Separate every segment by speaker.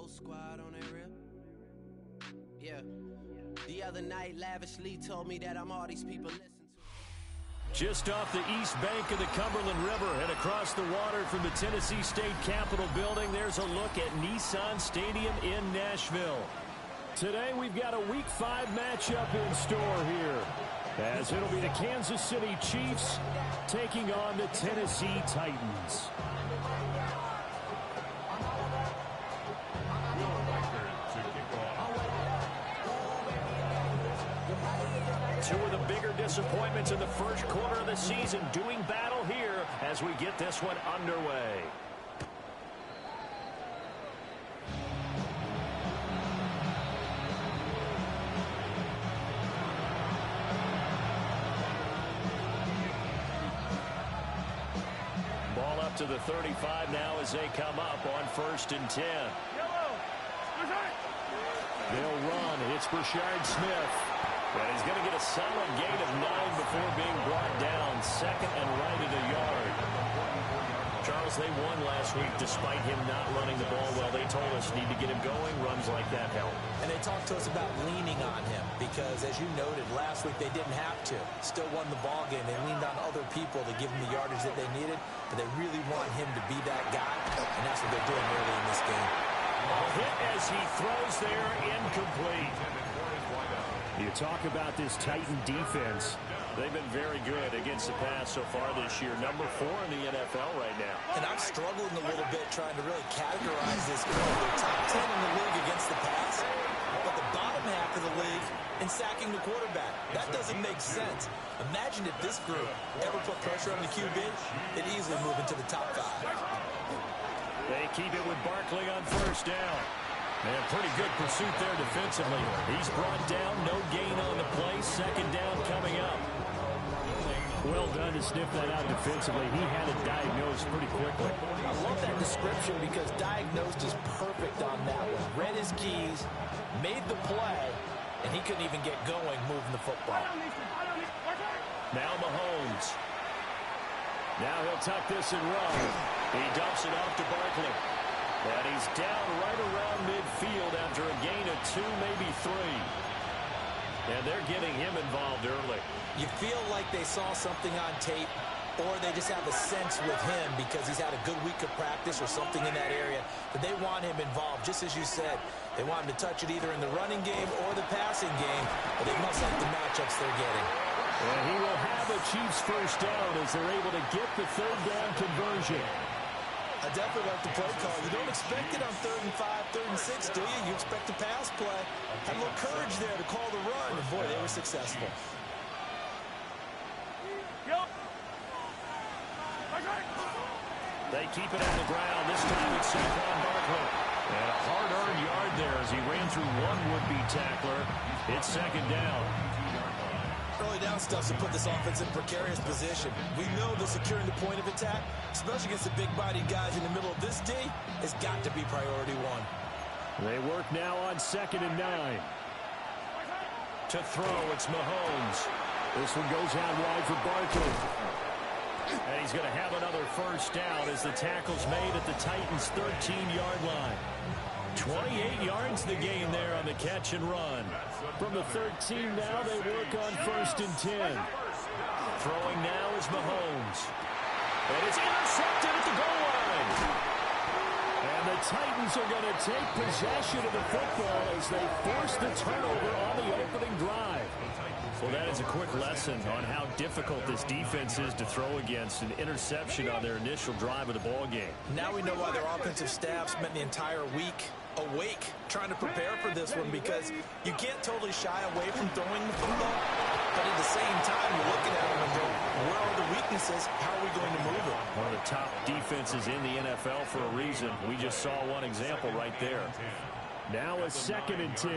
Speaker 1: whole squad on that rip. Yeah. The other night, lavishly told me that I'm all these people listen to.
Speaker 2: Just off the east bank of the Cumberland River and across the water from the Tennessee State Capitol building, there's a look at Nissan Stadium in Nashville. Today we've got a Week 5 matchup in store here, as it'll be the Kansas City Chiefs taking on the Tennessee Titans. Two of the bigger disappointments in the first quarter of the season doing battle here as we get this one underway. Ball up to the 35 now as they come up on 1st and 10. They'll run. It's Brashard Smith. And he's going to get a solid gain of 9 before being brought down. Second and right at a yard. Charles, they won last week despite him not running the ball well. They told us need to get him going. Runs like that help.
Speaker 3: And they talked to us about leaning on him because, as you noted, last week they didn't have to. Still won the ball game. They leaned on other people to give him the yardage that they needed, but they really want him to be that guy, and that's what they're doing early in this game.
Speaker 2: A hit as he throws there, incomplete. You talk about this Titan defense. They've been very good against the pass so far this year. Number 4 in the NFL right now.
Speaker 3: And I'm struggling a little bit trying to really categorize this group. They're top 10 in the league against the pass, but the bottom half of the league in sacking the quarterback. That doesn't make sense. Imagine if this group ever put pressure on the QB, they'd easily move into the top 5.
Speaker 2: They keep it with Barkley on 1st down. And pretty good pursuit there defensively. He's brought down, no gain on the play. 2nd down coming up. Well done to sniff that out defensively. He had it diagnosed pretty quickly.
Speaker 3: I love that description because diagnosed is perfect on that one. Read his keys, made the play, and he couldn't even get going moving the football.
Speaker 2: Now Mahomes. Now he'll tuck this and run. He dumps it off to Barkley. And he's down right around midfield after a gain of 2, maybe 3. And they're getting him involved early.
Speaker 3: You feel like they saw something on tape, or they just have a sense with him because he's had a good week of practice or something in that area, that they want him involved, just as you said. They want him to touch it either in the running game or the passing game, but they must like the matchups they're getting.
Speaker 2: And he will have a Chiefs 1st down as they're able to get the 3rd down conversion.
Speaker 3: I definitely like the play call. You don't expect it on 3rd and 5, 3rd and 6, do you? You expect a pass play. Had a little courage there to call the run, and boy, they were successful.
Speaker 2: They keep it on the ground. This time it's Saquon Barkley. And a hard-earned yard there as he ran through one would-be tackler. It's 2nd down.
Speaker 3: Early down stuff to put this offense in precarious position. We know that securing the point of attack, especially against the big-bodied guys in the middle of this D, has got to be priority 1.
Speaker 2: They work now on 2nd and 9. To throw, it's Mahomes. This one goes out wide for Barkley. And he's going to have another 1st down as the tackle's made at the Titans' 13-yard line. 28 yards the gain there on the catch and run. From the 13 now, they work on 1st and 10. Throwing now is Mahomes. And it's intercepted at the goal line. And the Titans are going to take possession of the football as they force the turnover on the opening drive. Well, that is a quick lesson on how difficult this defense is to throw against. An interception on their initial drive of the ball game.
Speaker 3: Now we know why their offensive staff spent the entire week awake trying to prepare for this one, because you can't totally shy away from throwing the football, but at the same time you're looking at them and go, where are the weaknesses? How are we going to move it?
Speaker 2: One of the top defenses in the NFL for a reason. We just saw one example right there. Now a 2nd and 10.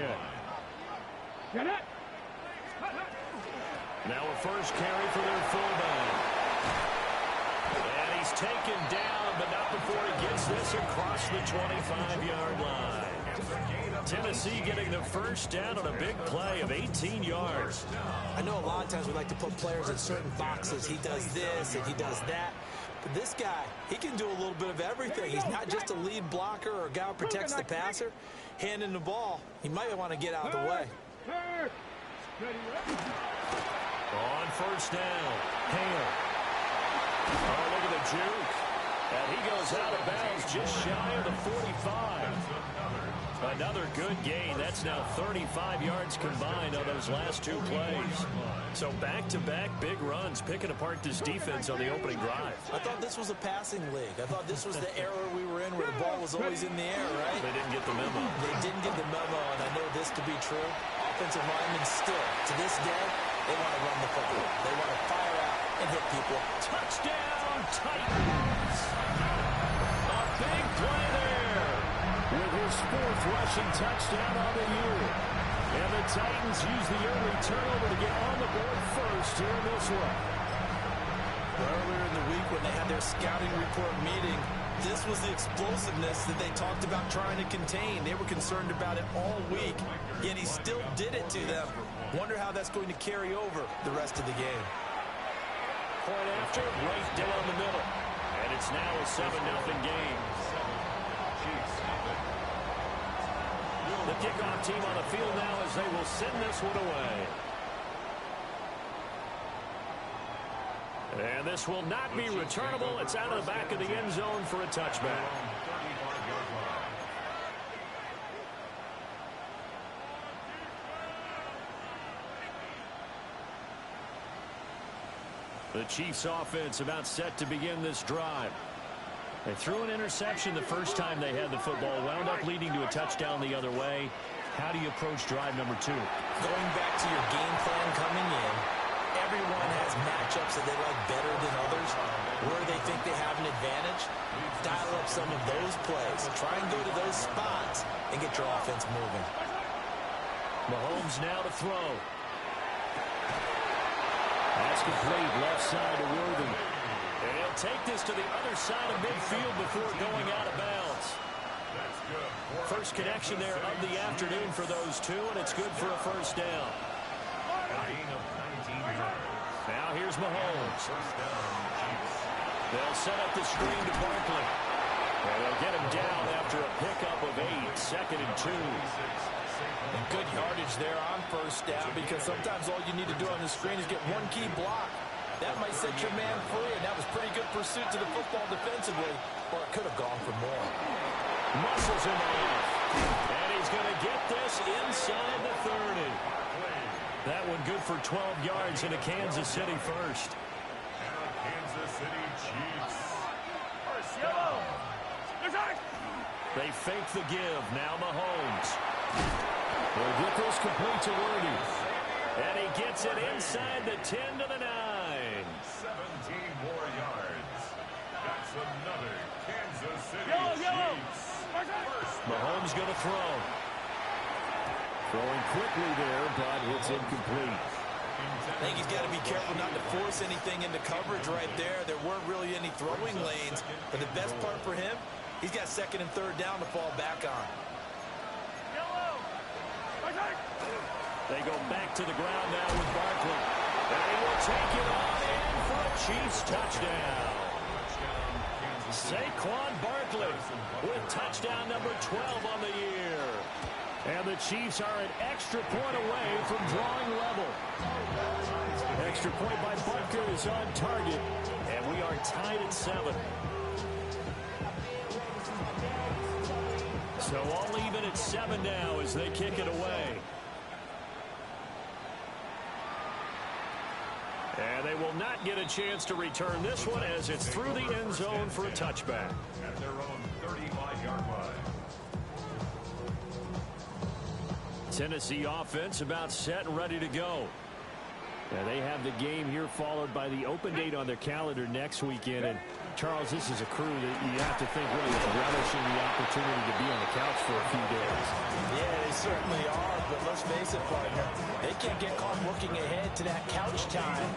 Speaker 2: Now a first carry for their fullback. And he's taken down, but not before he gets this across the 25-yard line. Tennessee getting the 1st down on a big play of 18 yards.
Speaker 3: I know a lot of times we like to put players in certain boxes. He does this and he does that. But this guy, he can do a little bit of everything. He's not just a lead blocker or a guy who protects the passer. Handing the ball, he might want to get out of the way.
Speaker 2: On first down, Hale. Oh, look at the juke. And he goes out of bounds just shy of the 45. Another good gain. That's now 35 yards combined on those last two plays. So back-to-back big runs, picking apart this defense on the opening drive.
Speaker 3: I thought this was a passing league. I thought this was the era we were in where the ball was always in the air, right?
Speaker 2: They didn't get the memo.
Speaker 3: They didn't get the memo, and I know this to be true. Offensive linemen still, to this day, they want to run the football. They want to fire out and hit people.
Speaker 2: Touchdown, Titans! A big play there with his fourth rushing touchdown on the year. And the Titans use the early turnover to get on the board first here in this one.
Speaker 3: Earlier in the week when they had their scouting report meeting, this was the explosiveness that they talked about trying to contain. They were concerned about it all week, yet he still did it to them. Wonder how that's going to carry over the rest of the game.
Speaker 2: Point after, right down the middle. And it's now a 7-0 game. The kickoff team on the field now as they will send this one away. And this will not be returnable. It's out of the back of the end zone for a touchback. The Chiefs offense about set to begin this drive. They threw an interception the first time they had the football, wound up leading to a touchdown the other way. How do you approach drive number 2?
Speaker 3: Going back to your game plan coming in, everyone has matchups that they like better than others, where they think they have an advantage. Dial up some of those plays. Try and go to those spots and get your offense moving.
Speaker 2: Mahomes now to throw. That's complete, left side to Worthy. And he'll take this to the other side of midfield before going out of bounds. First connection there of the afternoon for those two, and it's good for a first down. Now here's Mahomes. They'll set up the screen to Barkley. And they'll get him down after a pickup of 8, 2nd and 2.
Speaker 3: And good yardage there on first down, because sometimes all you need to do on the screen is get one key block. That might set your man free, and that was pretty good pursuit to the football defensively, or it could have gone for more.
Speaker 2: Muscles him off. And he's going to get this inside the 30. That one good for 12 yards in a Kansas City first.
Speaker 4: Kansas City Chiefs. First down.
Speaker 2: They fake the give. Now Mahomes. They'll get this complete to Worthy. And he gets it inside the 10 to the 9.
Speaker 4: 17 more yards. That's another Kansas City Chiefs.
Speaker 2: Mahomes going to throw. Throwing quickly there, but it's incomplete.
Speaker 3: I think he's got to be careful not to force anything into coverage right there. There weren't really any throwing lanes, but the best part for him, he's got 2nd and 3rd down to fall back on.
Speaker 2: They go back to the ground now with Barkley. And he will take it on in for a Chiefs touchdown. Saquon Barkley with touchdown number 12 on the year. And the Chiefs are an extra point away from drawing level. Extra point by Butker is on target. And we are tied at 7. So all even at 7 now as they kick it away. And they will not get a chance to return this one as it's through the end zone for a touchback.
Speaker 4: At their own 35-yard line.
Speaker 2: Tennessee offense about set and ready to go. And they have the game here followed by the open date on their calendar next weekend. And Charles, this is a crew that you have to think really is relishing the opportunity to be on the couch for a few days.
Speaker 3: Yeah, they certainly are, but let's face it, partner, they can't get caught looking ahead to that couch time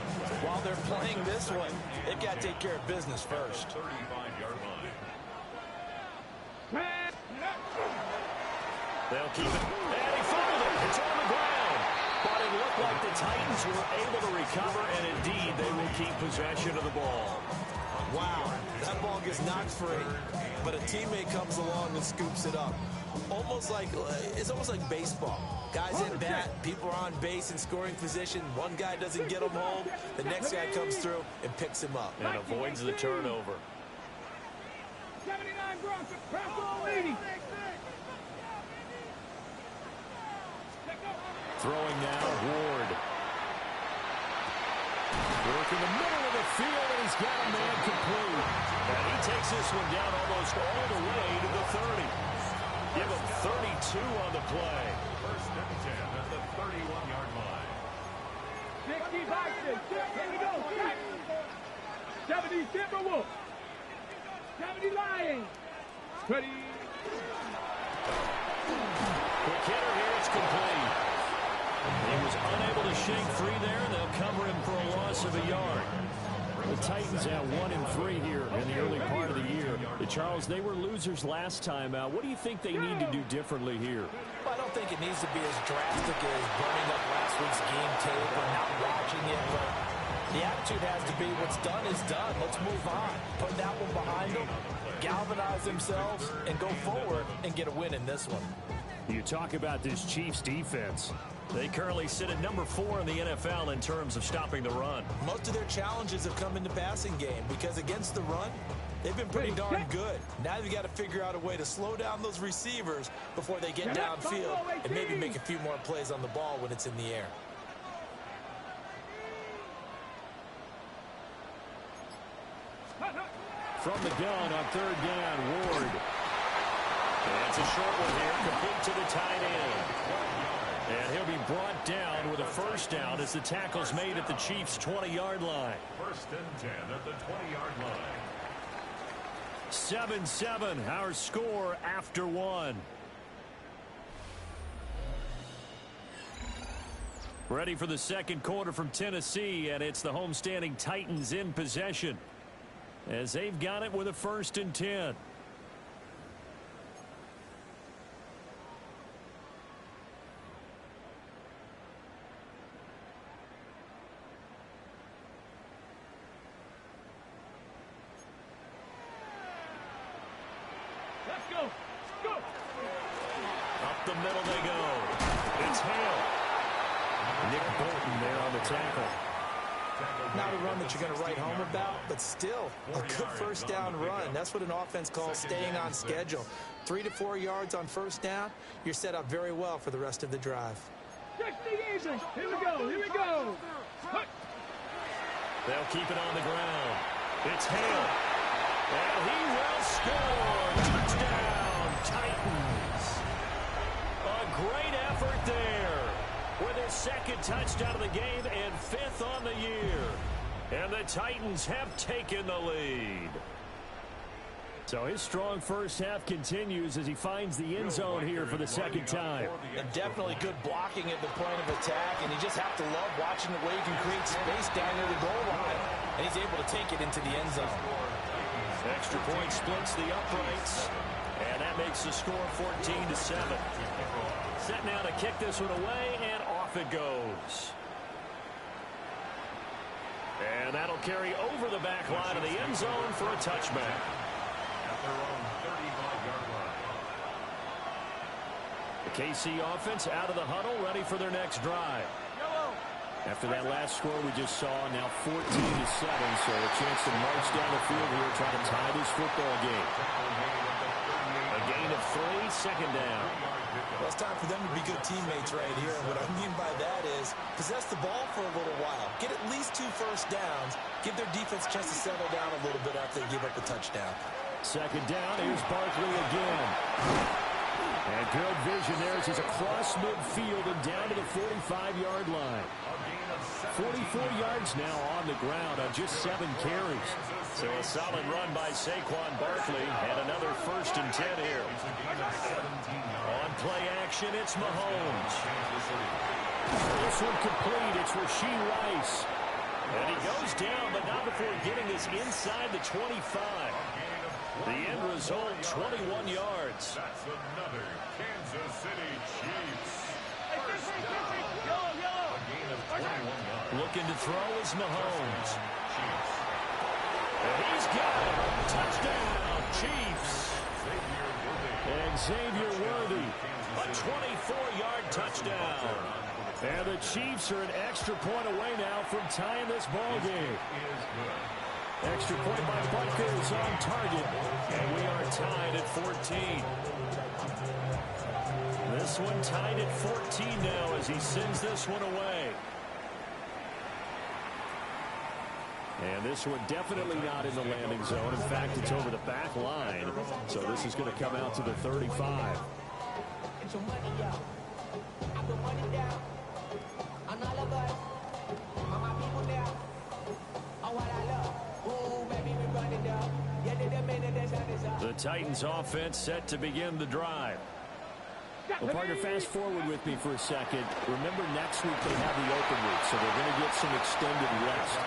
Speaker 3: while they're playing this one. They've got to take care of business first.
Speaker 4: 35-yard line.
Speaker 2: They'll keep it. And he fumbled it. It's on the ground. But it looked like the Titans were able to recover, and indeed they will keep possession of the ball.
Speaker 3: Wow, that ball gets knocked free, but a teammate comes along and scoops it up. It's almost like baseball. Guys in bat, people are on base in scoring position. One guy doesn't get him home. The next guy comes through and picks him up.
Speaker 2: And avoids the turnover.
Speaker 5: 79 Broncos, press all 80.
Speaker 2: Throwing now, Ward. Work in the middle of the field, and he's got a man complete. And he takes this one down almost all the way to the 30. Give him 32 on the play.
Speaker 4: First and 10 at the 31-yard line.
Speaker 5: 65, here we go. 70 Timberwolves. 70 Lions. 20.
Speaker 2: Quick hitter here, it's complete. He was unable to shake free there, and they'll cover him for a loss of a yard. The Titans have 1-3 here in the early part of the year. Charles, they were losers last time out. What do you think they need to do differently here?
Speaker 3: Well, I don't think it needs to be as drastic as burning up last week's game tape or not watching it, but the attitude has to be what's done is done. Let's move on. Put that one behind them, galvanize themselves, and go forward and get a win in this one.
Speaker 2: You talk about this Chiefs defense. They currently sit at number 4 in the NFL in terms of stopping the run.
Speaker 3: Most of their challenges have come in the passing game because against the run, they've been pretty darn good. Now you've got to figure out a way to slow down those receivers before they get downfield and maybe make a few more plays on the ball when it's in the air.
Speaker 2: From the gun on third down, Ward. And it's a short one here, complete to the tight end. And he'll be brought down with a first down as the tackle's made at the Chiefs' 20-yard line.
Speaker 4: First and 10 at the 20-yard line.
Speaker 2: 7-7, our score after one. Ready for the second quarter from Tennessee, and it's the homestanding Titans in possession as they've got it with a first and 10. Up the middle they go. It's Hale. Nick Bolton there on the tackle.
Speaker 3: Not a run that you're going to write home about, but still a good first down run. That's what an offense calls staying on schedule. 3 to 4 yards on first down. You're set up very well for the rest of the drive.
Speaker 5: Here we go. Here we go.
Speaker 2: They'll keep it on the ground. It's Hale. And he will score. Touchdown, Titans. A great effort there with his second touchdown of the game and 5th on the year. And the Titans have taken the lead. So his strong first half continues as he finds the end zone here for the second time.
Speaker 3: And definitely good blocking at the point of attack, and you just have to love watching the way he can create space down near the goal line. And he's able to take it into the end zone.
Speaker 2: Extra point splits the uprights, and that makes the score 14-7. Set now to kick this one away, and off it goes. And that'll carry over the back line of the end zone for a touchback.
Speaker 4: At their own 35-yard line.
Speaker 2: The KC offense out of the huddle, ready for their next drive. After that last score we just saw, now 14-7, so a chance to march down the field here, trying to tie this football game. A gain of 3, second down.
Speaker 3: Well, it's time for them to be good teammates right here. And what I mean by that is possess the ball for a little while. Get at least 2 first downs. Give their defense a chance to settle down a little bit after they give up the touchdown.
Speaker 2: Second down, here's Barkley again. And good vision there as he's across midfield and down to the 45-yard line. 44 yards now on the ground on just 7 carries. So a solid run by Saquon Barkley and another first and 10 here. On play action, it's Mahomes. This one complete. It's Rashee Rice. And he goes down, but not before getting this inside the 25. The end result, 21 yards.
Speaker 4: That's another Kansas City Chiefs.
Speaker 2: Looking to throw is Mahomes. And he's got it. Touchdown, Chiefs. And Xavier Worthy, a 24-yard touchdown. And the Chiefs are an extra point away now from tying this ball game. Extra point by Butker is on target. And we are tied at 14. This one tied at 14 now as he sends this one away. And this one definitely not in the landing zone. In fact, it's over the back line. So this is going to come out to the 35. The Titans offense set to begin the drive. Well, partner, fast forward with me for a second. Remember, next week they have the open week, so they're going to get some extended rest.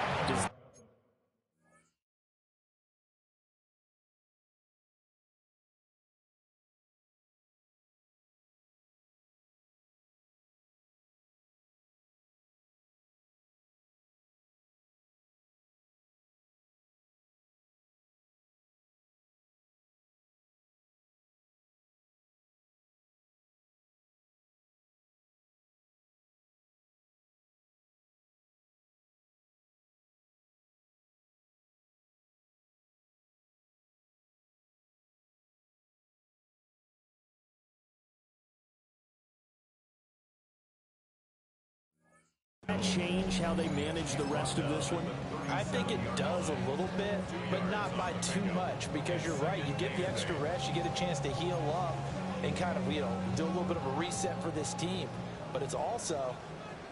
Speaker 2: Change how they manage the rest of this one?
Speaker 3: I think it does a little bit, but not by too much, because you're right. You get the extra rest, you get a chance to heal up and kind of, do a little bit of a reset for this team. But it's also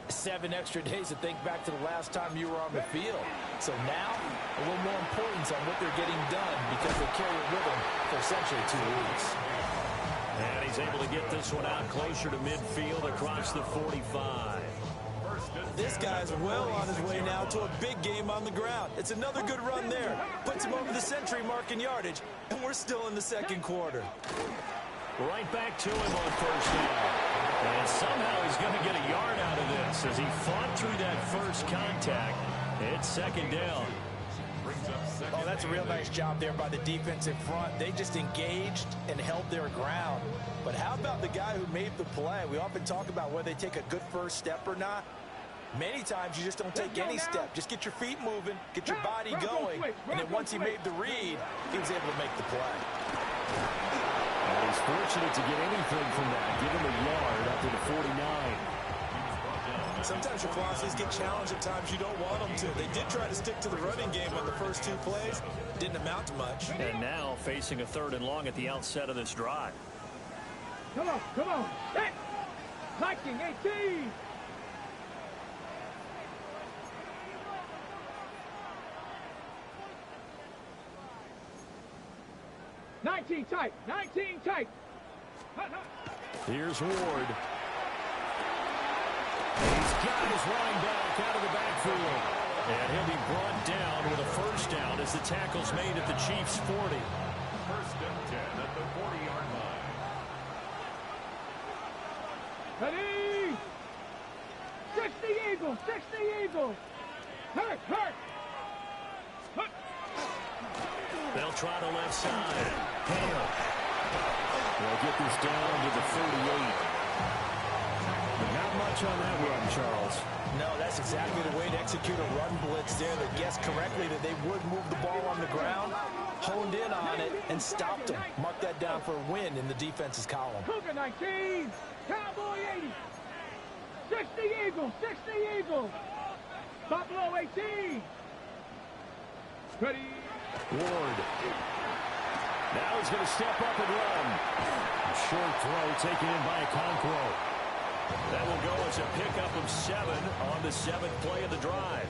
Speaker 3: 7 extra days to think back to the last time you were on the field. So now, a little more importance on what they're getting done because they carry it with them for essentially 2 weeks.
Speaker 2: And he's able to get this one out closer to midfield across the 45.
Speaker 3: This guy's well on his way now to a big game on the ground. It's another good run there. Puts him over the century mark in yardage, and we're still in the second quarter.
Speaker 2: Right back to him on first down. And somehow he's going to get a yard out of this as he fought through that first contact. It's second down.
Speaker 3: Oh, that's a real nice job there by the defense in front. They just engaged and held their ground. But how about the guy who made the play? We often talk about whether they take a good first step or not. Many times you just don't take any step. Just get your feet moving, get your body going, and then once he made the read, he was able to make the play.
Speaker 2: And he's fortunate to get anything from that. Give him a yard up to the 49.
Speaker 3: Sometimes your velocities get challenged at times you don't want them to. They did try to stick to the running game on the first 2 plays. Didn't amount to much.
Speaker 2: And now facing a 3rd and long at the outset of this drive.
Speaker 5: Come on, come on. Hey! Viking 18! Nineteen tight. 19 tight.
Speaker 2: Here's Ward. He's got his running back out of the backfield. And he'll be brought down with a first down as the tackle's made at the Chiefs' 40.
Speaker 4: First and 10 at the 40-yard line.
Speaker 5: Ready? 60 Eagles. 60 Eagles. Hurt, hurt. Hurt.
Speaker 2: They'll try the left side. Hale. They'll get this down to the 38. But not much on that run, Charles.
Speaker 3: No, that's exactly the way to execute a run blitz there. They guessed correctly that they would move the ball on the ground, honed in on it, and stopped them. Mark that down for a win in the defense's column.
Speaker 5: Cougar 19. Cowboy 80. 60 Eagles. 60 Eagles. Buffalo 18. Ready?
Speaker 2: Ward. Now he's going to step up and run. A short throw taken in by Okonkwo. That will go as a pickup of 7 on the 7th play of the drive.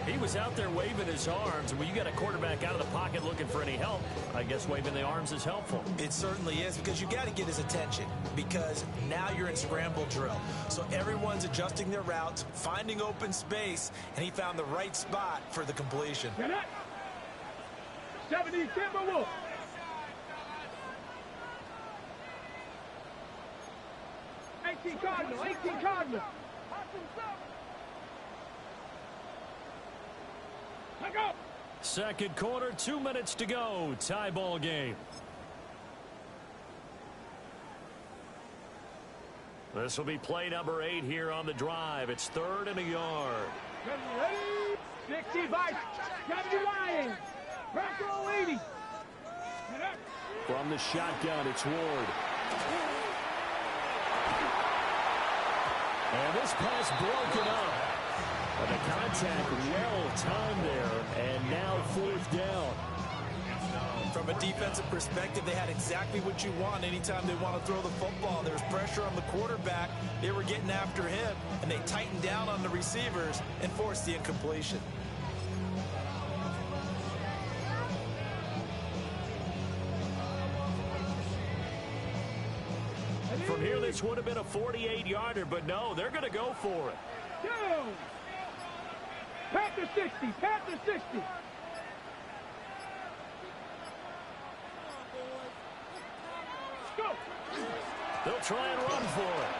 Speaker 2: He was out there waving his arms. When you got a quarterback out of the pocket looking for any help, I guess waving the arms is helpful.
Speaker 3: It certainly is, because you got to get his attention, because now you're in scramble drill. So everyone's adjusting their routes, finding open space, and he found the right spot for the completion.
Speaker 5: Get it. 70 Timberwolves. Cardinal, 18 Cardinal. Let go.
Speaker 2: Second quarter, 2 minutes to go. Tie ball game. This will be play number 8 here on the drive. It's 3rd and a yard.
Speaker 5: Ready? 65. 70 Lions. Back row 80.
Speaker 2: From the shotgun, it's Ward. And this pass broken up. And the contact well timed there. And now 4th down.
Speaker 3: From a defensive perspective, they had exactly what you want anytime they want to throw the football. There's pressure on the quarterback. They were getting after him, and they tightened down on the receivers and forced the incompletion.
Speaker 2: From here, this would have been a 48-yarder, but no, they're going to go for it.
Speaker 5: Go! Panther 60. Panther 60. Go!
Speaker 2: They'll try and run for it.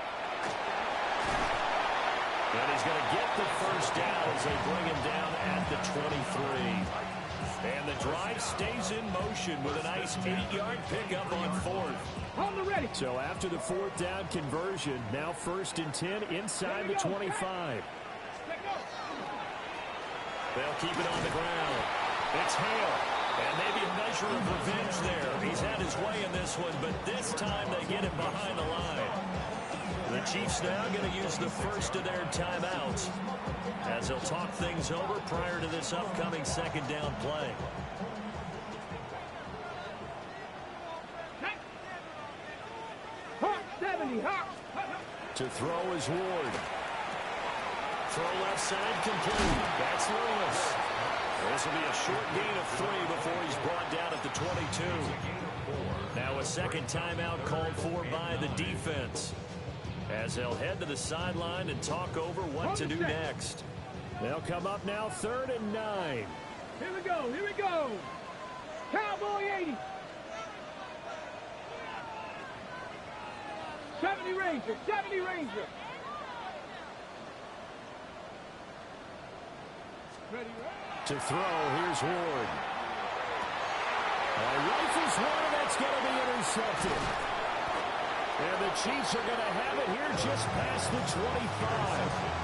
Speaker 2: And he's going to get the first down as they bring him down at the 23. And the drive stays in motion with a nice 8-yard pickup on 4th.
Speaker 5: On the ready.
Speaker 2: So after the 4th down conversion, now 1st and 10 inside the 25. They'll keep it on the ground. It's Hale. And maybe a measure of revenge there. He's had his way in this one, but this time they get him behind the line. The Chiefs now going to use the first of their timeouts as they'll talk things over prior to this upcoming 2nd down play.
Speaker 5: Hawk 70. Hawk.
Speaker 2: To throw is Ward. Throw left side complete. That's Lewis. This will be a short gain of 3 before he's brought down at the 22. Now a second timeout called for by the defense as they'll head to the sideline and talk over what to do next. They'll come up now 3rd and 9.
Speaker 5: Here we go. Here we go. Cowboy 80. 70 Ranger. 70 Ranger. Ready,
Speaker 2: to throw, here's Ward. Rifles one, that's going to be intercepted. And the Chiefs are going to have it here just past the 25.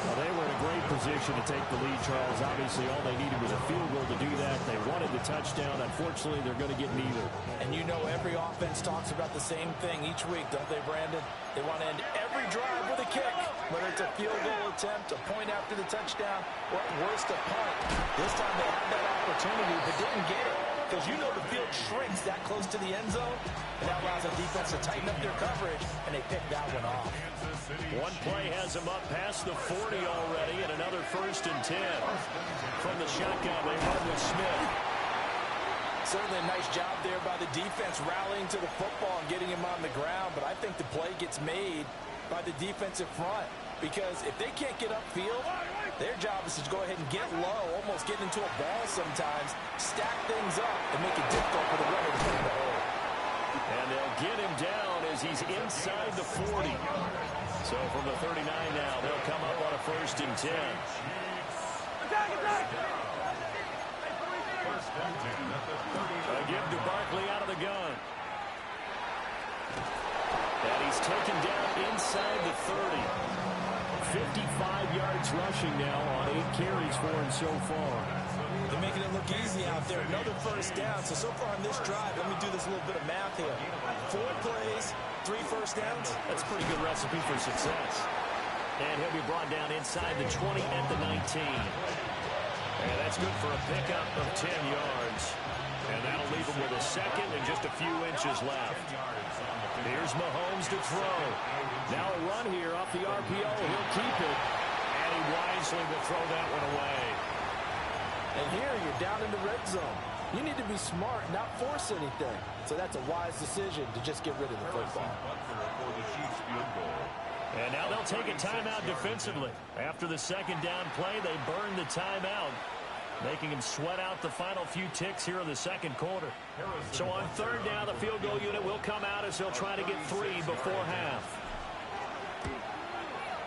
Speaker 2: Well, they were in a great position to take the lead, Charles. Obviously, all they needed was a field goal to do that. They wanted the touchdown. Unfortunately, they're going to get neither.
Speaker 3: And you know every offense talks about the same thing each week, don't they, Brandon? They want to end every drive with a kick, whether it's a field goal attempt, a point after the touchdown, or at worst, a punt. This time they had that opportunity but didn't get it because you know the field shrinks that close to the end zone, and that allows the defense to tighten up their coverage, and they pick that one off.
Speaker 2: One play has him up past the 40 already, and another 1st and 10. From the shotgun, they run with Smith.
Speaker 3: Certainly a nice job there by the defense rallying to the football and getting him on the ground, but I think the play gets made by the defensive front because if they can't get upfield, their job is to go ahead and get low, almost get into a ball sometimes, stack things up, and make it difficult for the runner to find the hole.
Speaker 2: And they'll get him down as he's inside the 40. So from the 39 now, they'll come up on a 1st and 10. A give to Barkley out of the gun. And he's taken down inside the 30. 55 yards rushing now on 8 carries for him so far.
Speaker 3: They're making it look easy out there. Another 1st down. So far on this drive, let me do this little bit of math here. 4 plays, 3 1st downs.
Speaker 2: That's a pretty good recipe for success. And he'll be brought down inside the 20 at the 19. And that's good for a pickup of 10 yards. And that'll leave him with a 2nd and just a few inches left. Here's Mahomes to throw. Now a run here off the RPO. He'll keep it. And he wisely will throw that one away.
Speaker 3: And here you're down in the red zone. You need to be smart, not force anything. So that's a wise decision to just get rid of the football.
Speaker 2: And now they'll take a timeout defensively. After the 2nd down play, they burn the timeout, making him sweat out the final few ticks here in the 2nd quarter. So on 3rd down, the field goal unit will come out as they'll try to get 3 before half.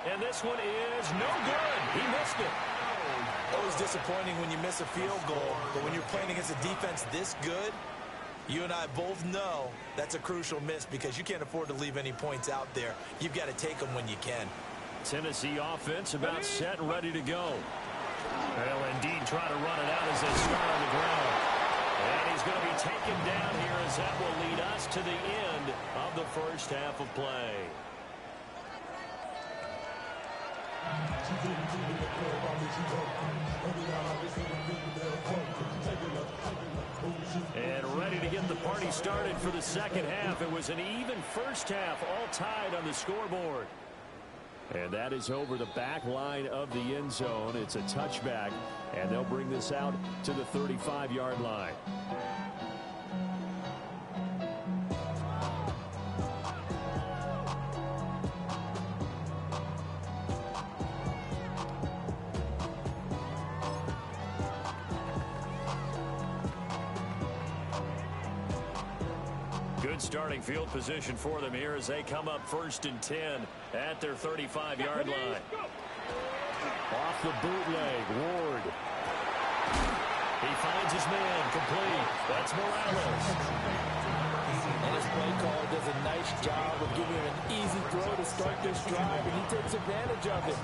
Speaker 2: And this one is no good. He missed it.
Speaker 3: Always disappointing when you miss a field goal, but when you're playing against a defense this good, you and I both know that's a crucial miss because you can't afford to leave any points out there. You've got to take them when you can.
Speaker 2: Tennessee offense about set and ready to go. They'll indeed try to run it out as they start on the ground. And he's going to be taken down here as that will lead us to the end of the first half of play. And ready to get the party started for the second half. It was an even first half, all tied on the scoreboard. And that is over the back line of the end zone. It's a touchback, and they'll bring this out to the 35-yard line. Good starting field position for them here as they come up 1st and 10 at their 35-yard line. Off the bootleg, Ward. He finds his man, complete. That's Morales.
Speaker 6: And his play caller does a nice job of giving him an easy throw to start this drive, and he takes advantage of it.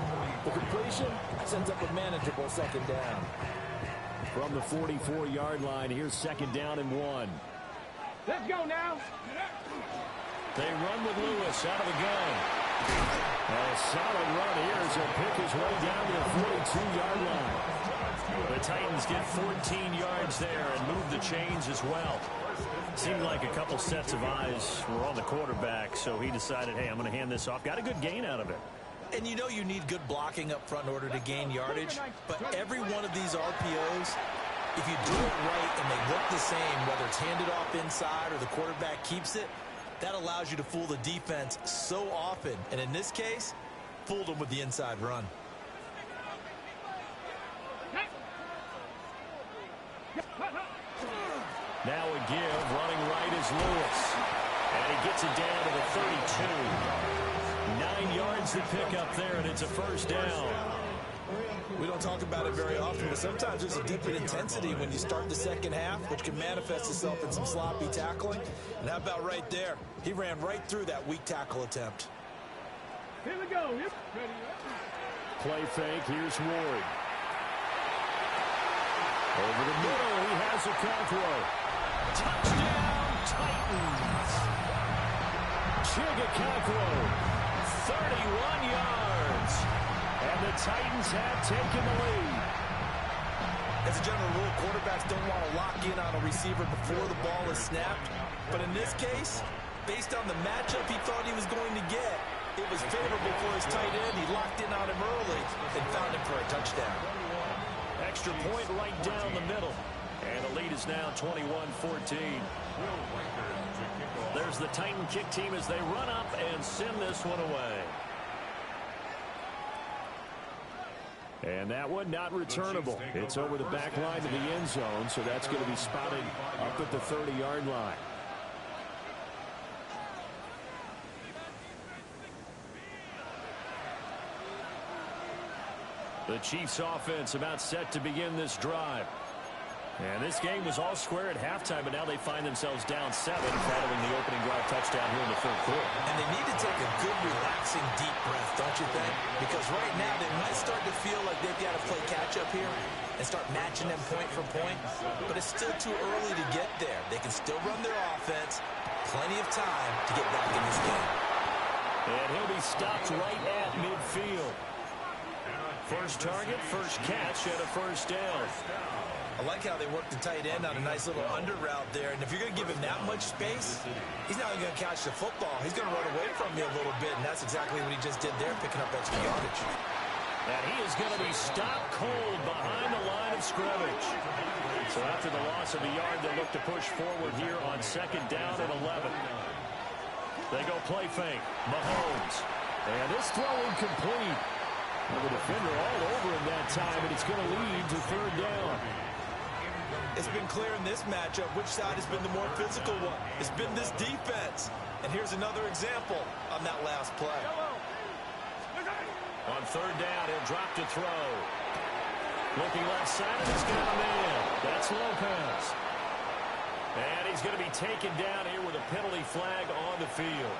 Speaker 6: The completion sends up a manageable second down.
Speaker 2: From the 44-yard line, here's 2nd down and 1.
Speaker 5: Let's go now.
Speaker 2: They run with Lewis out of the gun. A solid run here as he'll pick his way down to the 42-yard line. The Titans get 14 yards there and move the chains as well. Seemed like a couple sets of eyes were on the quarterback, so he decided, hey, I'm going to hand this off. Got a good gain out of it.
Speaker 3: And you know you need good blocking up front in order to gain yardage, but every one of these RPOs, if you do it right and they look the same, whether it's handed off inside or the quarterback keeps it, that allows you to fool the defense so often. And in this case, fooled them with the inside run.
Speaker 2: Now a give, running right is Lewis. And he gets it down to the 32. 9 yards to pick up there, and it's a 1st down.
Speaker 3: We don't talk about it very often, but sometimes there's a dip in intensity when you start the second half, which can manifest itself in some sloppy tackling. And how about right there? He ran right through that weak tackle attempt.
Speaker 5: Here we go. Yep.
Speaker 2: Play fake. Here's Ward. Over the middle. He has a control. Touchdown, Titans. Chigakakwo, 31 yards. And the Titans have taken the lead.
Speaker 3: As a general rule, quarterbacks don't want to lock in on a receiver before the ball is snapped. But in this case, based on the matchup he thought he was going to get, it was favorable for his tight end. He locked in on him early and found him for a touchdown.
Speaker 2: Extra point right down the middle. And the lead is now 21-14. There's the Titan kick team as they run up and send this one away. And that one not returnable. It's over the back line to the end zone, so that's going to be spotted up at the 30-yard line. The Chiefs offense about set to begin this drive. And this game was all square at halftime, but now they find themselves down 7 following the opening drive touchdown here in the 3rd quarter.
Speaker 3: And they need to take a good, relaxing, deep breath, don't you think? Because right now they might start to feel like they've got to play catch-up here and start matching them point for point. But it's still too early to get there. They can still run their offense. Plenty of time to get back in this game.
Speaker 2: And he'll be stopped right at midfield. First target, first catch, and a 1st down.
Speaker 3: I like how they worked the tight end on a nice little under route there. And if you're going to give him that much space, he's not going to catch the football. He's going to run away from you a little bit, and that's exactly what he just did there, picking up extra yardage.
Speaker 2: And he is going to be stopped cold behind the line of scrimmage. So after the loss of a yard, they'll look to push forward here on 2nd down and 11. They go play fake. Mahomes. And this throw incomplete. And the defender all over him that time, and it's going to lead to 3rd down.
Speaker 3: It's been clear in this matchup which side has been the more physical one. It's been this defense. And here's another example on that last play.
Speaker 2: On 3rd down, he'll drop to throw. Looking left side, and he's got a man. That's Lopez. And he's going to be taken down here with a penalty flag on the field.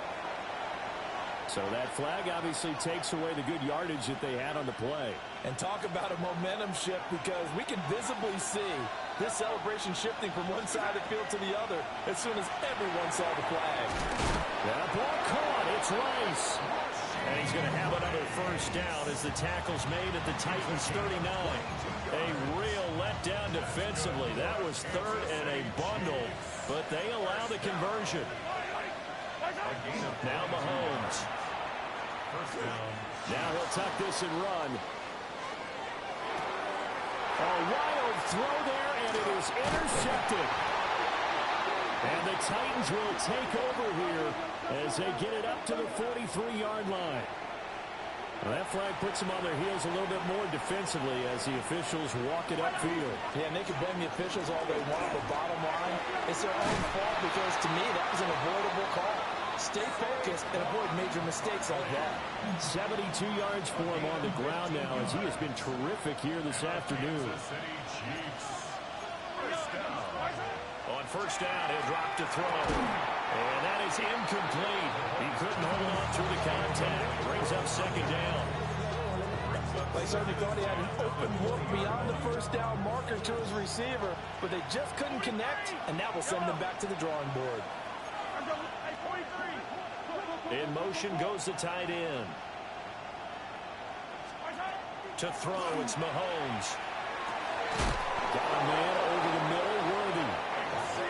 Speaker 2: So that flag obviously takes away the good yardage that they had on the play.
Speaker 6: And talk about a momentum shift, because we can visibly see this celebration shifting from one side of the field to the other as soon as everyone saw the flag.
Speaker 2: That ball caught. It's Rice. And he's going to have another first down as the tackle's made at the Titans' 39. A real letdown defensively. That was third and a bundle, but they allow the conversion. Now Mahomes. Now he'll tuck this and run. A wild throw there, and it is intercepted. And the Titans will take over here as they get it up to the 43-yard line. Well, that flag puts them on their heels a little bit more defensively as the officials walk it upfield.
Speaker 6: Yeah, and they can blame the officials all they want, but bottom line, it's their own fault, because to me that was an avoidable call. Stay focused and avoid major mistakes like that.
Speaker 2: 72 yards for him on the ground now, as he has been terrific here this afternoon. On first down, he'll drop to throw. And that is incomplete. He couldn't hold on through the contact. Brings up second down.
Speaker 6: They certainly thought he had an open look beyond the first down marker to his receiver, but they just couldn't connect, and that will send them back to the drawing board.
Speaker 2: In motion goes the tight end. To throw, it's Mahomes. Got a man over the middle, Worthy.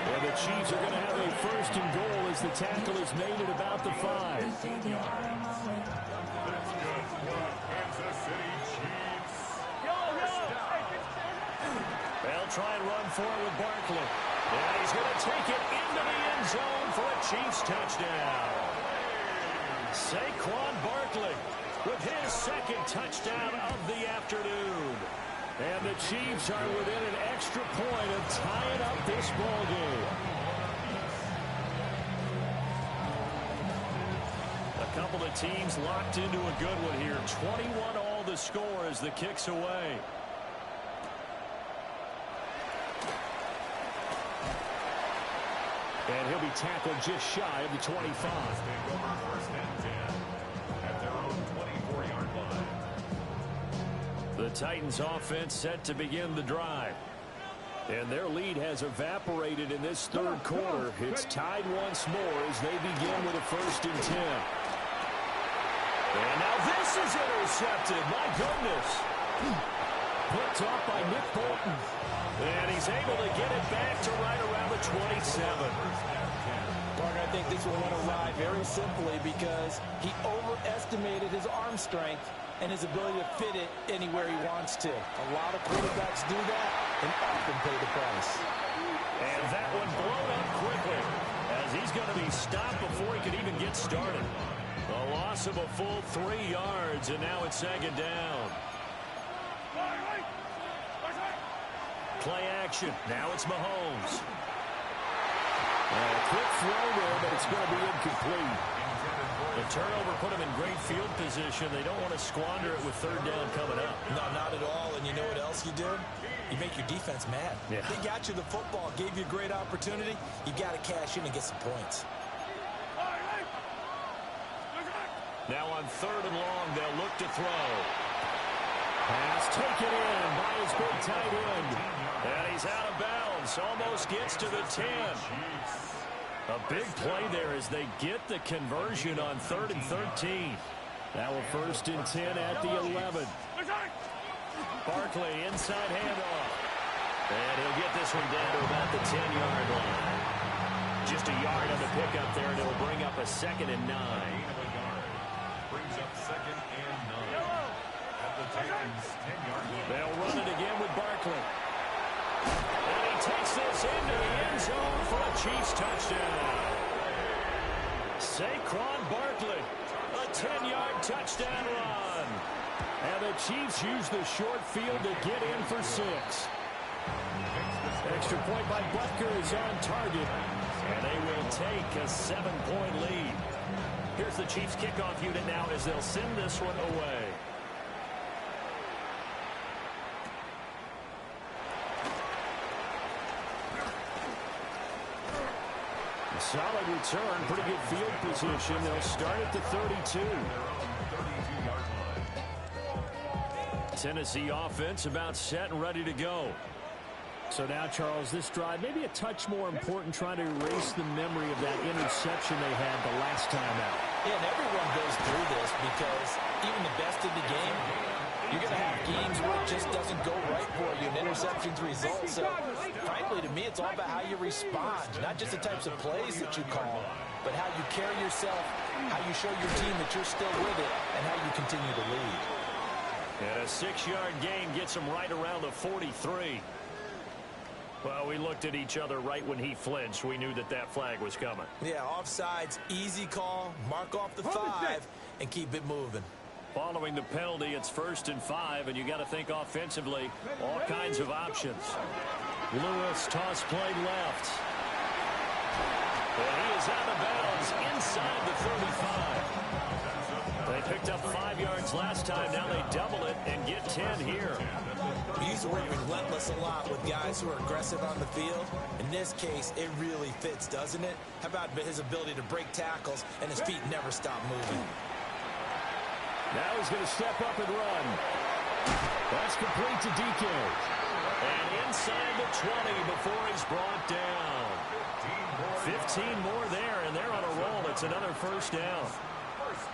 Speaker 2: And the Chiefs are going to have a first and goal as the tackle is made at about the 5.
Speaker 4: That's good for the Kansas City Chiefs.
Speaker 2: They'll try and run for it with Barkley. And he's going to take it into the end zone for a Chiefs touchdown. Saquon Barkley with his second touchdown of the afternoon. And the Chiefs are within an extra point of tying up this ball game. A couple of teams locked into a good one here. 21 all the score as the kick's away. And he'll be tackled just shy of the 25.
Speaker 4: First and 10 at their own 24-yard line.
Speaker 2: The Titans offense set to begin the drive. And their lead has evaporated in this third quarter. It's tied once more as they begin with a first and 10. And now this is intercepted. My goodness. Picked off by Nick Bolton. And he's able to get it back to right around the 27.
Speaker 6: Gardner, I think this will win a ride very simply because he overestimated his arm strength and his ability to fit it anywhere he wants to. A lot of quarterbacks do that and often pay the price.
Speaker 2: And that one blown up quickly as he's going to be stopped before he can even get started. A loss of a full 3 yards, and now it's second down. Play action. Now it's Mahomes. A quick throw there, but it's going to be incomplete. The turnover put him in great field position. They don't want to squander it with third down coming up.
Speaker 3: No, not at all. And you know what else you do? You make your defense mad.
Speaker 2: Yeah.
Speaker 3: They got you the football, gave you a great opportunity. You got to cash in and get some points.
Speaker 2: Now on third and long, they'll look to throw. Pass taken in by his big tight end. And he's out of bounds. Almost gets to the 10. A big play there as they get the conversion on third and 13. Now a first and 10 at the 11. Barkley inside handoff. And he'll get this one down to about the 10-yard line. Just a yard on the pickup there, and it'll bring up a second and 9.
Speaker 4: Brings up second and 9 at the Titans' 10-yard line.
Speaker 2: They'll run it again with Barkley. And he takes this into the end zone for a Chiefs touchdown. Saquon Barkley, a 10-yard touchdown run. And the Chiefs use the short field to get in for 6. Extra point by Butker is on target. And they will take a 7-point lead. Here's the Chiefs kickoff unit now as they'll send this one away. Solid return, pretty good field position. They'll start at the 32. Tennessee offense about set and ready to go. So now, Charles, this drive maybe a touch more important, trying to erase the memory of that interception they had the last time out.
Speaker 6: Yeah, and everyone goes through this because even the best in the game, you're going to have games where it just doesn't go right for you, and interceptions result. So, frankly, to me, it's all about how you respond, not just the types of plays that you call, but how you carry yourself, how you show your team that you're still with it, and how you continue to lead.
Speaker 2: And a 6-yard gain gets him right around the 43. Well, we looked at each other right when he flinched. We knew that that flag was coming.
Speaker 3: Yeah, offsides, easy call, mark off the 5, and keep it moving.
Speaker 2: Following the penalty, it's 1st and 5, and you got to think offensively, all kinds of options. Lewis, toss play left. And he is out of bounds inside the 35. They picked up 5 yards last time. Now they double it and get 10 here.
Speaker 3: We used to work relentless a lot with guys who are aggressive on the field. In this case, it really fits, doesn't it? How about his ability to break tackles and his feet never stop moving?
Speaker 2: Now he's going to step up and run. That's complete to DK. And inside the 20 before he's brought down. 15 more there, and they're on a roll. It's another 1st down.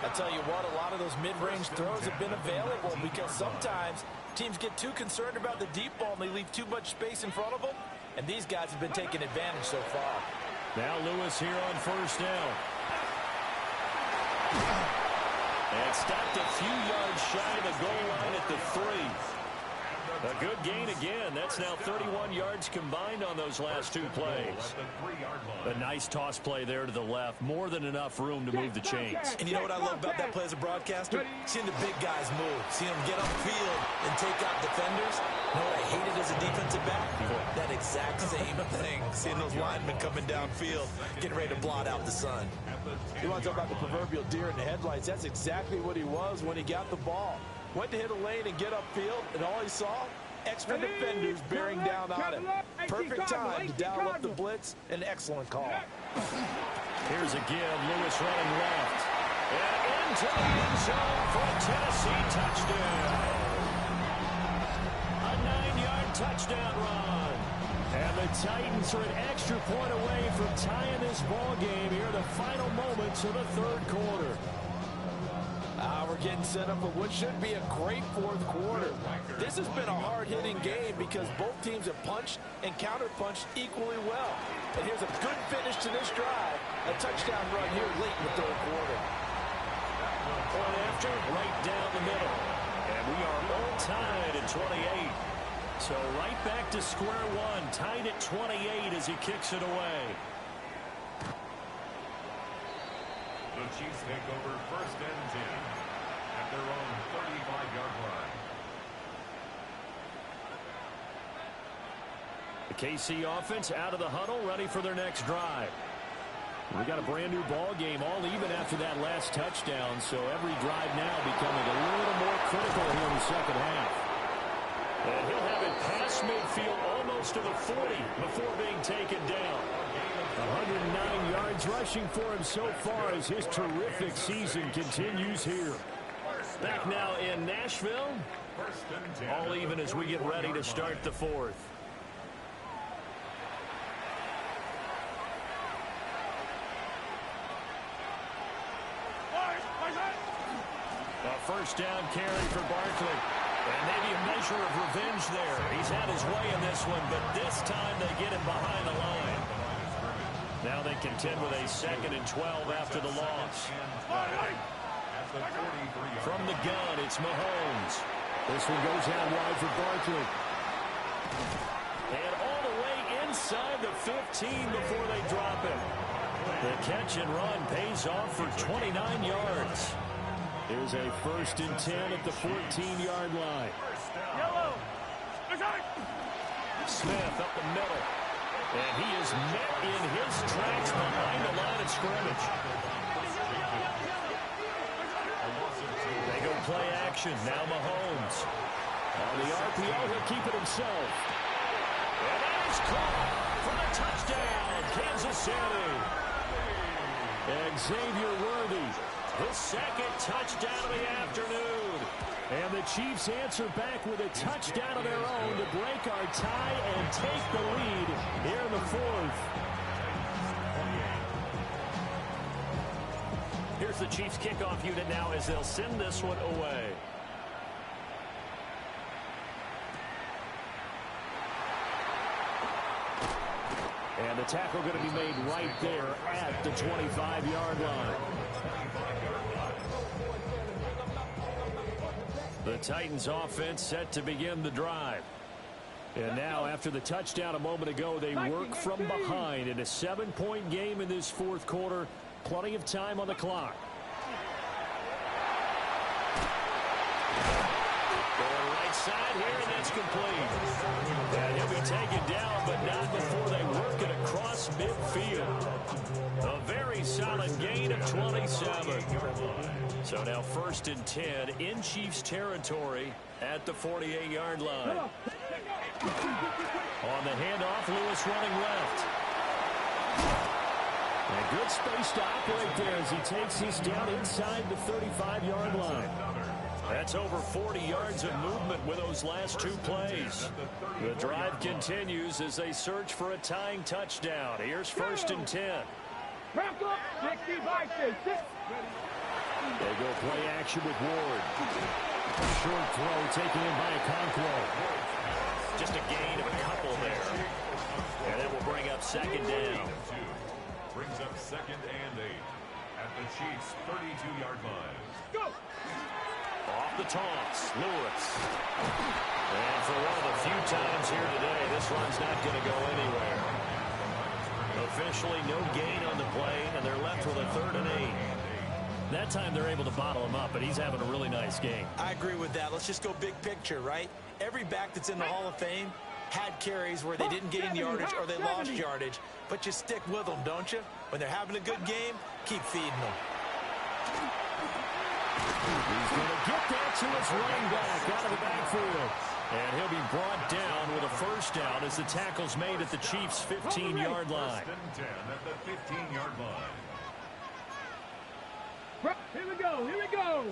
Speaker 6: I tell you what, a lot of those mid-range throws have been available because sometimes teams get too concerned about the deep ball and they leave too much space in front of them, and these guys have been taking advantage so far.
Speaker 2: Now Lewis here on 1st down. And stopped a few yards shy of the goal line at the 3. A good gain again. That's now 31 yards combined on those last 2 plays. A nice toss play there to the left. More than enough room to move the chains.
Speaker 3: And you know what I love about that play as a broadcaster? Seeing the big guys move. Seeing them get upfield and take out defenders. You know what I hated as a defensive back? That exact same thing. Seeing those linemen coming downfield, getting ready to blot out the sun.
Speaker 6: You want to talk about the proverbial deer in the headlights? That's exactly what he was when he got the ball. Went to hit a lane and get upfield, and all he saw, extra defenders bearing down on him. Perfect time to dial up the blitz. An excellent call.
Speaker 2: Here's a give. Lewis running left. And into the end zone for a Tennessee touchdown. A 9-yard touchdown run. And the Titans are an extra point away from tying this ball game here in the final moments of the 3rd quarter.
Speaker 6: We're getting set up for what should be a great 4th quarter. This has been a hard-hitting game because both teams have punched and counter-punched equally well. And here's a good finish to this drive. A touchdown run here late in the 3rd quarter.
Speaker 2: Point after, right down the middle. And we are all tied at 28. So right back to square one, tied at 28 as he kicks it away.
Speaker 4: The Chiefs take over 1st and 10 at their own 35-yard line.
Speaker 2: The KC offense out of the huddle, ready for their next drive. We got a brand new ball game, all even after that last touchdown, so every drive now becoming a little more critical here in the 2nd half. And he'll have it past midfield almost to the 40 before being taken down. 109 yards rushing for him so far as his terrific season continues here. Back now in Nashville. All even as we get ready to start the 4th. A 1st down carry for Barkley. And maybe a measure of revenge there. He's had his way in this one, but this time they get him behind the line. Now they contend with a 2nd and 12 after the loss. From the gun, it's Mahomes. This one goes out wide for Barkley. And all the way inside the 15 before they drop it. The catch and run pays off for 29 yards. Here's a 1st and 10 at the 14-yard line. Smith up the middle. And he is met in his tracks behind the line of scrimmage. They go play action. Now Mahomes. On the RPO, he'll keep it himself. And that is caught for the touchdown, Kansas City. Xavier Worthy, his second touchdown of the afternoon. And the Chiefs answer back with a touchdown of their own to break our tie and take the lead here in the fourth. Here's the Chiefs kickoff unit now as they'll send this one away. And the tackle going to be made right there at the 25-yard line. The Titans offense set to begin the drive. And now after the touchdown a moment ago, they work from behind in a 7-point game in this fourth quarter. Plenty of time on the clock. Going right side here, and that's complete. And he'll be taken down, but not before they work it across midfield. A very solid gain of 27. So now 1st and 10 in Chiefs territory at the 48-yard line. On the handoff, Lewis running left. A good space to operate there as he takes this down inside the 35-yard line. That's over 40 yards of movement with those last 2 plays. The drive continues as they search for a tying touchdown. Here's 1st and 10. They go play action with Ward. Short throw taken in by Okonkwo. Just a gain of a couple there. And that will bring up 2nd down.
Speaker 4: Brings up 2nd and 8 at the Chiefs' 32-yard line.
Speaker 5: Go!
Speaker 2: Off the toss, Lewis. And for one of the few times here today, this run's not going to go anywhere. Officially no gain on the play, and they're left with a 3rd and 8. That time they're able to bottle him up, but he's having a really nice game.
Speaker 3: I agree with that. Let's just go big picture, right? Every back that's in the Hall of Fame had carries where they didn't gain yardage or they lost yardage. But you stick with them, don't you? When they're having a good game, keep feeding them.
Speaker 2: He's going to get that to his running back out of the backfield. And he'll be brought down with a 1st down as the tackle's made at the Chiefs' 15-yard line.
Speaker 4: 1st and 10 at the 15-yard line.
Speaker 5: Here we go, here we go.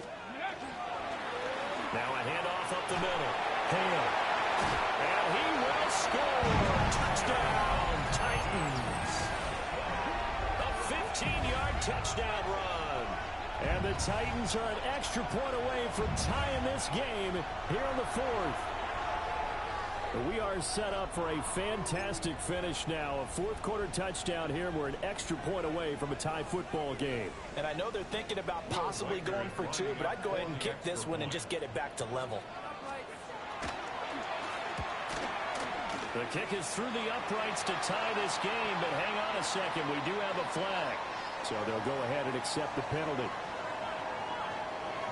Speaker 2: Now a handoff up the middle. Hale. And he will score. Touchdown, Titans. A 15-yard touchdown run. And the Titans are an extra point away from tying this game here in the fourth. We are set up for a fantastic finish now. A fourth-quarter touchdown here. We're an extra point away from a tie football game.
Speaker 6: And I know they're thinking about possibly going for 2, but I'd go ahead and kick this one and just get it back to level.
Speaker 2: The kick is through the uprights to tie this game, but hang on a second. We do have a flag. So they'll go ahead and accept the penalty.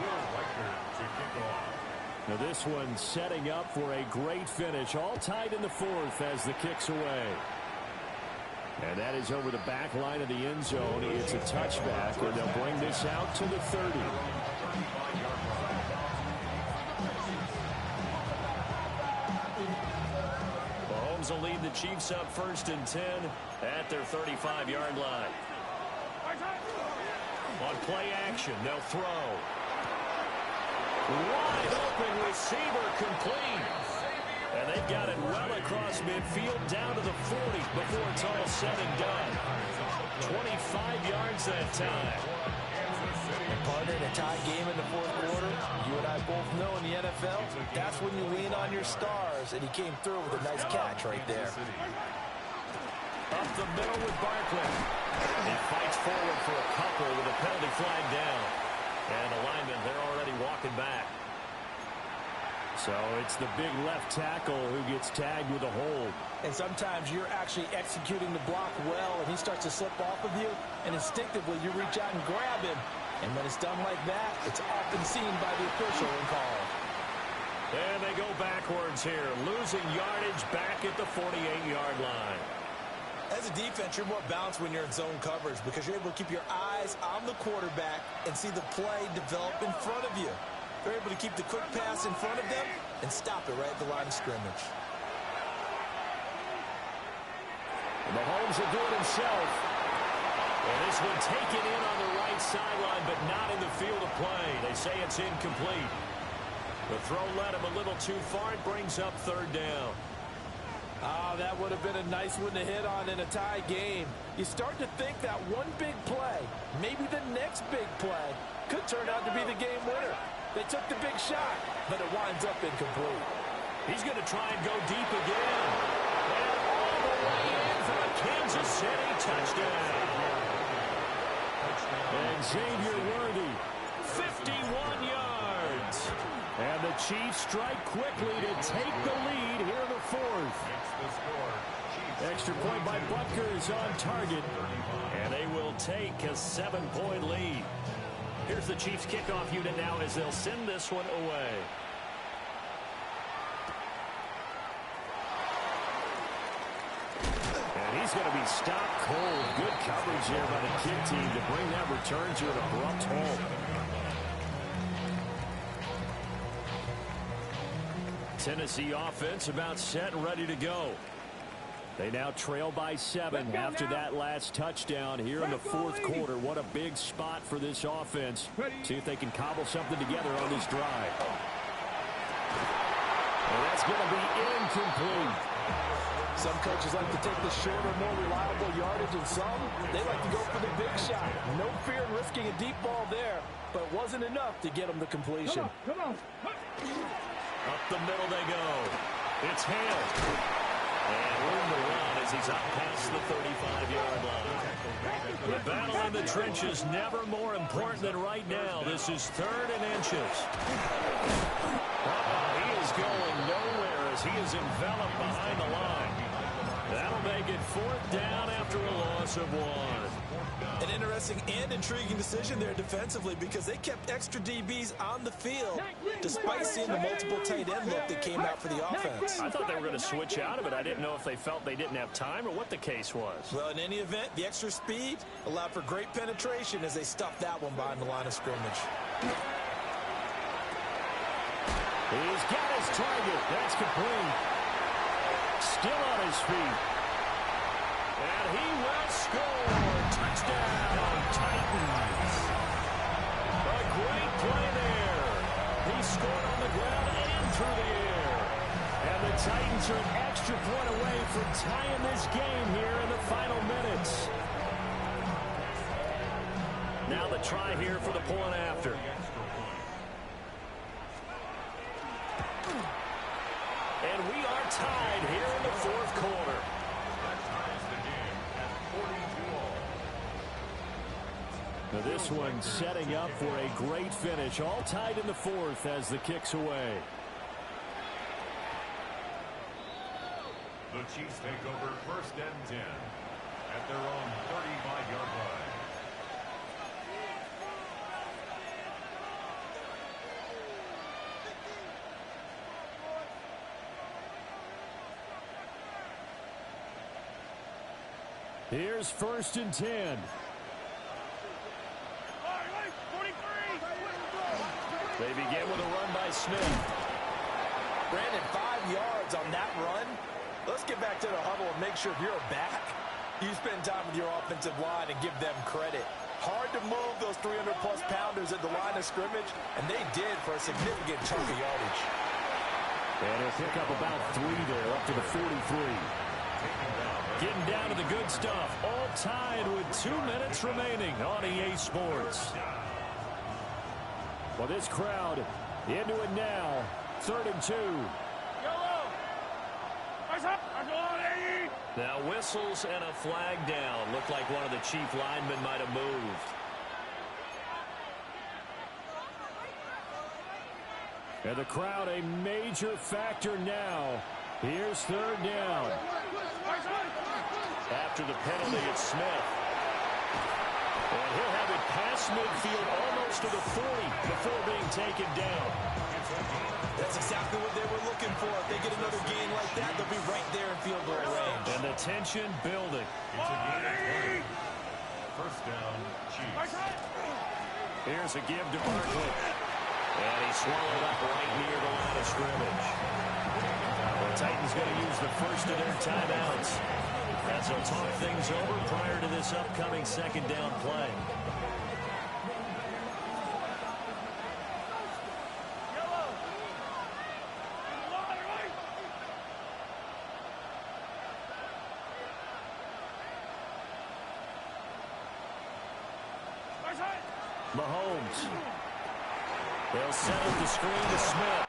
Speaker 4: Will Reichert to kick off.
Speaker 2: Now this one setting up for a great finish. All tied in the fourth as the kick's away. And that is over the back line of the end zone. It's a touchback, and they'll bring this out to the 30. Mahomes will lead the Chiefs up 1st and 10 at their 35-yard line. On play action, they'll throw. Wide open receiver complete. And they've got it well across midfield down to the 40 before it's all said and done. 25 yards that time.
Speaker 6: And partner, in a tie game in the fourth quarter, you and I both know in the NFL, that's when you lean on your stars, and he came through with a nice catch right there.
Speaker 2: Up the middle with Barkley. He fights forward for a couple with a penalty flag down. And the linemen, they're already walking back. So it's the big left tackle who gets tagged with a hold.
Speaker 6: And sometimes you're actually executing the block well, and he starts to slip off of you, and instinctively you reach out and grab him. And when it's done like that, it's often seen by the official and called.
Speaker 2: And they go backwards here, losing yardage back at the 48-yard line.
Speaker 3: As a defense, you're more balanced when you're in zone coverage because you're able to keep your eyes on the quarterback and see the play develop in front of you. They're able to keep the quick pass in front of them and stop it right at the line of scrimmage.
Speaker 2: And Mahomes will do it himself. And this one taken in on the right sideline, but not in the field of play. They say it's incomplete. The throw led him a little too far. It brings up third down.
Speaker 6: That would have been a nice one to hit on in a tie game. You start to think that one big play, maybe the next big play, could turn out to be the game winner. They took the big shot, but it winds up incomplete.
Speaker 2: He's going to try and go deep again. And all the way in for a Kansas City touchdown. And Xavier Worthy, 51 yards. And the Chiefs strike quickly to take the lead here in the fourth. Extra point by Butker on target. And they will take a 7-point lead. Here's the Chiefs kickoff unit now as they'll send this one away. And he's going to be stopped cold. Good coverage here by the kick team to bring that return to an abrupt halt. Tennessee offense about set and ready to go. They now trail by 7 after that last touchdown here in the fourth quarter. What a big spot for this offense. See if they can cobble something together on this drive. And that's going to be incomplete.
Speaker 6: Some coaches like to take the shorter, more reliable yardage, and some, they like to go for the big shot. No fear in risking a deep ball there, but it wasn't enough to get them the completion.
Speaker 5: Come on.
Speaker 2: Up the middle they go. It's Hill. And room to run as he's up past the 35-yard line. The battle in the trenches never more important than right now. This is 3rd and inches. He is going nowhere as he is enveloped behind the line. That'll make it 4th down after a loss of 1.
Speaker 3: An interesting and intriguing decision there defensively because they kept extra DBs on the field despite seeing the multiple tight end look that came out for the offense.
Speaker 2: I thought they were going to switch out of it. I didn't know if they felt they didn't have time or what the case was.
Speaker 3: Well, in any event, the extra speed allowed for great penetration as they stuffed that one behind the line of scrimmage.
Speaker 2: He's got his target. That's complete. Still on his feet. And he will score. Touchdown, Titans. A great play there. He scored on the ground and through the air. And the Titans are an extra point away from tying this game here in the final minutes. Now the try here for the point after. And we are tied here in the fourth quarter. Now this one setting up for a great finish. All tied in the fourth as the kick's away.
Speaker 4: The Chiefs take over 1st and 10 at their own 35-yard line.
Speaker 2: Here's 1st and 10. They begin with a run by Smith.
Speaker 6: Brandon, 5 yards on that run. Let's get back to the huddle and make sure if you're back, you spend time with your offensive line and give them credit. Hard to move those 300-plus pounders at the line of scrimmage, and they did for a significant chunk of yardage.
Speaker 2: And he'll pick up about 3 there, up to the 43. Getting down to the good stuff. All tied with 2 minutes remaining on EA Sports. Well, this crowd into it now. 3rd and 2. Now whistles and a flag down. Looked like one of the Chief linemen might have moved. And the crowd a major factor now. Here's 3rd down. After the penalty, it's Smith. And he'll have it past midfield almost to the 40 before being taken down.
Speaker 3: That's exactly what they were looking for. If they get another gain like that, they'll be right there in field goal range.
Speaker 2: And the tension building.
Speaker 4: It's a gain of 20. 1st down, Chiefs.
Speaker 2: Here's a give to Barkley. And he swallowed up right near the line of scrimmage. The Titans going to use the first of their timeouts as they'll talk things over prior to this this upcoming second down play. Mahomes. They'll set up the screen to Smith.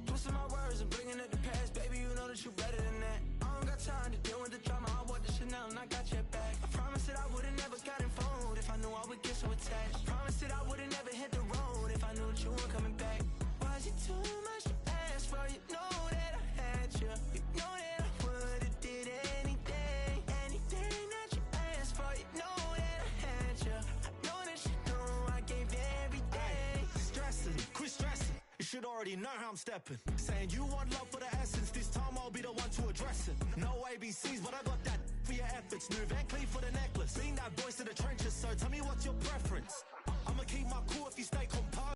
Speaker 7: Twisting my words and bringing up the past, baby, you know that you better than that. I don't got time to deal with the drama. I want the Chanel and I got your back. I promise that I would've never gotten phone if I knew I would get so attached. I promise that I would've never hit the road if I knew that you weren't coming back. Was it too much to ask for? You know that I had you. You know that I would've did anything, anything that you asked for. You know that I had you. I know that you know I gave everything.
Speaker 8: Stressing, quit stressing. You should already know how I'm stepping. Saying you want love for the essence. This time I'll be the one to address it. No ABCs, but I got that for your efforts. New Van Cleef for the necklace. Being that voice in the trenches, so tell me what's your preference. I'ma keep my cool if you stay composed.